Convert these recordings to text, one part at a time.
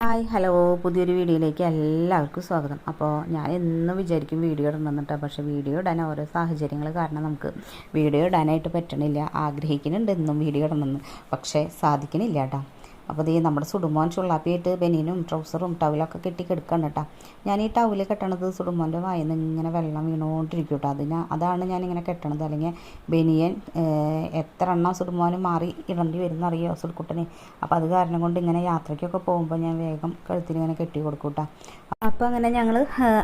Hi hello പുതിയൊരു വീഡിയോയിലേക്ക് എല്ലാവർക്കും സ്വാഗതം. അപ്പോൾ ഞാൻ എന്നും വിചാരിക്കും വീഡിയോ ഇടണമെന്നിട്ട്, പക്ഷേ വീഡിയോ ഇടാൻ ഓരോ സാഹചര്യങ്ങൾ കാരണം നമുക്ക് വീഡിയോ ഇടാനായിട്ട് പറ്റണില്ല. ആഗ്രഹിക്കുന്നുണ്ട് എന്നും വീഡിയോ ഇടണമെന്ന്, പക്ഷേ സാധിക്കണില്ല കേട്ടോ. അപ്പോൾ ഈ നമ്മുടെ സുടുമോൻ ചുള്ളാപ്പിയായിട്ട് ബനിയനും ട്രൗസറും ടവലൊക്കെ കെട്ടി കിടക്കണം കേട്ടോ. ഞാൻ ഈ ടവല് കെട്ടണത് സുടുമോൻ്റെ വായിന്ന് ഇങ്ങനെ വെള്ളം വീണുകൊണ്ടിരിക്കും കേട്ടോ. അതാണ് ഞാനിങ്ങനെ കെട്ടണത്. അല്ലെങ്കിൽ ബനിയൻ എത്ര എണ്ണം സുടുമോന് മാറി ഇടേണ്ടി വരുന്ന അറിയോ സുടുക്കുട്ടന്. അപ്പോൾ അത് കാരണം കൊണ്ട് ഇങ്ങനെ യാത്രയ്ക്കൊക്കെ പോകുമ്പോൾ ഞാൻ വേഗം കഴുത്തിന് ഇങ്ങനെ കെട്ടി കൊടുക്കും കേട്ടോ. അപ്പോൾ അങ്ങനെ ഞങ്ങൾ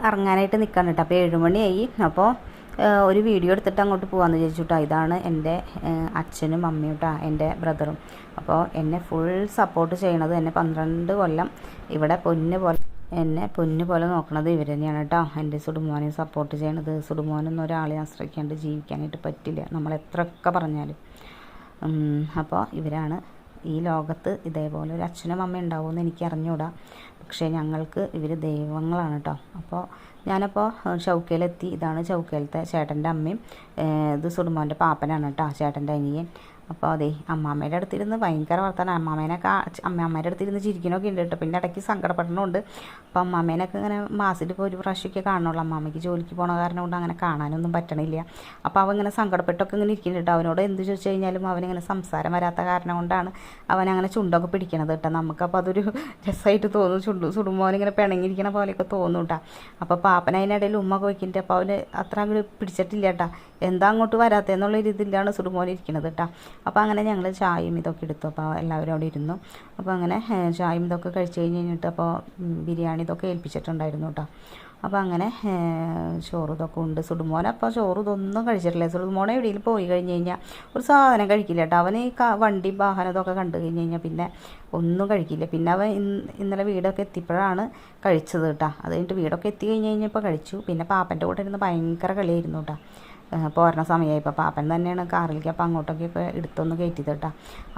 ഇറങ്ങാനായിട്ട് നിൽക്കാൻ കേട്ടോ. അപ്പോൾ 7 മണിയായി. അപ്പോൾ ഒരു വീഡിയോ എടുത്തിട്ട് അങ്ങോട്ട് പോകാമെന്ന് വിചാരിച്ചു കേട്ടോ. ഇതാണ് എൻ്റെ അച്ഛനും അമ്മയും കേട്ടോ, എൻ്റെ ബ്രദറും. അപ്പോൾ എന്നെ ഫുൾ സപ്പോർട്ട് ചെയ്യണത്, എന്നെ 12 കൊല്ലം ഇവിടെ എന്നെ പൊന്നു പോലെ നോക്കണത് ഇവർ തന്നെയാണ് കേട്ടോ. എൻ്റെ സുടുമോനെ സപ്പോർട്ട് ചെയ്യണത്. സുടുമോനൊന്നും ഒരാളെ ആശ്രയിക്കാണ്ട് ജീവിക്കാനായിട്ട് പറ്റില്ല, നമ്മൾ എത്രയൊക്കെ പറഞ്ഞാലും. അപ്പോൾ ഇവരാണ് ഈ ലോകത്ത്. ഇതേപോലെ ഒരു അച്ഛനും അമ്മ ഉണ്ടാവുമെന്ന് എനിക്ക് അറിഞ്ഞുകൂടാ, പക്ഷേ ഞങ്ങൾക്ക് ഇവർ ദൈവങ്ങളാണ് കേട്ടോ. അപ്പോൾ ഞാനപ്പോൾ ചൗക്കയിലെത്തി. ഇതാണ് ചൗക്കയിലത്തെ ചേട്ടൻ്റെ അമ്മയും. ഇത് സുടുമോൻ്റെ പാപ്പനാണ് കേട്ടോ, ചേട്ടൻ്റെ അനിയൻ. അപ്പോൾ അതെ അമ്മാമ്മയുടെ അടുത്തിരുന്ന് ഭയങ്കര വർത്തമാനം. അമ്മേൻ്റെ അടുത്തിരുന്ന് ചിരിക്കണമൊക്കെ ഉണ്ട് കേട്ടോ. പിന്നെ ഇടയ്ക്ക് സങ്കടപ്പെടണമുണ്ട്. അപ്പോൾ അമ്മാമ്മേനൊക്കെ ഇങ്ങനെ മാസത്തിൽ ഇപ്പോൾ ഒരു പ്രാവശ്യമൊക്കെ കാണുള്ളൂ. അമ്മാമ്മയ്ക്ക് ജോലിക്ക് പോണ കാരണം കൊണ്ട് അങ്ങനെ കാണാനൊന്നും പറ്റണില്ല. അപ്പോൾ അവൻ ഇങ്ങനെ സങ്കടപ്പെട്ടൊക്കെ ഇങ്ങനെ ഇരിക്കുന്നുണ്ട്. അവനോട് എന്ത് ചോദിച്ചു കഴിഞ്ഞാലും അവനിങ്ങനെ സംസാരം വരാത്ത കാരണം കൊണ്ടാണ് അവനങ്ങനെ ചുണ്ടൊക്കെ പിടിക്കണത് കേട്ടോ. നമുക്കപ്പോൾ അതൊരു രസമായിട്ട് തോന്നും. സുടുമോനിങ്ങനെ പിണങ്ങിയിരിക്കണ പോലെയൊക്കെ തോന്നും കേട്ടോ. അപ്പോൾ പാപ്പൻ അതിനിടയിൽ ഉമ്മ കൊയ്ക്കുന്നുണ്ട്. അപ്പോൾ അവന് അത്ര അങ്ങോട്ട് പിടിച്ചിട്ടില്ല കേട്ടോ. എന്താ അങ്ങോട്ട് വരാത്തതെന്നുള്ള ഒരു ഇതിലാണ് സുടുമോൻ ഇരിക്കണത് കേട്ടോ. അപ്പോൾ അങ്ങനെ ഞങ്ങൾ ചായയും ഇതൊക്കെ എടുത്തു. അപ്പോൾ എല്ലാവരും അവിടെ ഇരുന്നു. അപ്പോൾ അങ്ങനെ ചായയും ഇതൊക്കെ കഴിച്ച് കഴിഞ്ഞിട്ട് അപ്പോൾ ബിരിയാണി ഇതൊക്കെ ഏൽപ്പിച്ചിട്ടുണ്ടായിരുന്നു കേട്ടോ. അപ്പോൾ അങ്ങനെ ചോറ് ഇതൊക്കെ ഉണ്ട്. സുടുമോൻ അപ്പോൾ ചോറ് ഇതൊന്നും കഴിച്ചിട്ടില്ല. സുടുമോനെ എവിടെയും പോയി കഴിഞ്ഞ് കഴിഞ്ഞാൽ ഒരു സാധനം കഴിക്കില്ല കേട്ടോ. അവന് ഈ വണ്ടി വാഹനം ഇതൊക്കെ കണ്ടു കഴിഞ്ഞ് കഴിഞ്ഞാൽ പിന്നെ ഒന്നും കഴിക്കില്ല. പിന്നെ അവൻ ഇന്നലെ വീടൊക്കെ എത്തിയപ്പോഴാണ് കഴിച്ചത് കേട്ടോ. അത് കഴിഞ്ഞിട്ട് വീടൊക്കെ എത്തി കഴിഞ്ഞ് കഴിഞ്ഞപ്പോൾ കഴിച്ചു. പിന്നെ പാപ്പൻ്റെ കൂടെ ഇരുന്ന് ഭയങ്കര കളിയായിരുന്നു കേട്ടോ. പോരണ സമയമായിപ്പോൾ പാപ്പൻ തന്നെയാണ് കാറിലേക്ക് അപ്പോൾ അങ്ങോട്ടൊക്കെ ഇപ്പോൾ എടുത്തൊന്ന് കയറ്റിയത് കേട്ടോ.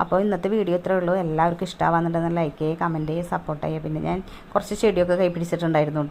അപ്പോൾ ഇന്നത്തെ വീഡിയോ ഇത്രയേ ഉള്ളൂ. എല്ലാവർക്കും ഇഷ്ടമാകുന്നുണ്ടെന്ന് ലൈക്ക് ചെയ്യുക, കമൻറ്റ് ചെയ്യുക, സപ്പോർട്ട് ചെയ്യുക. പിന്നെ ഞാൻ കുറച്ച് ചെടിയൊക്കെ കൈ പിടിച്ചിട്ടുണ്ടായിരുന്നു.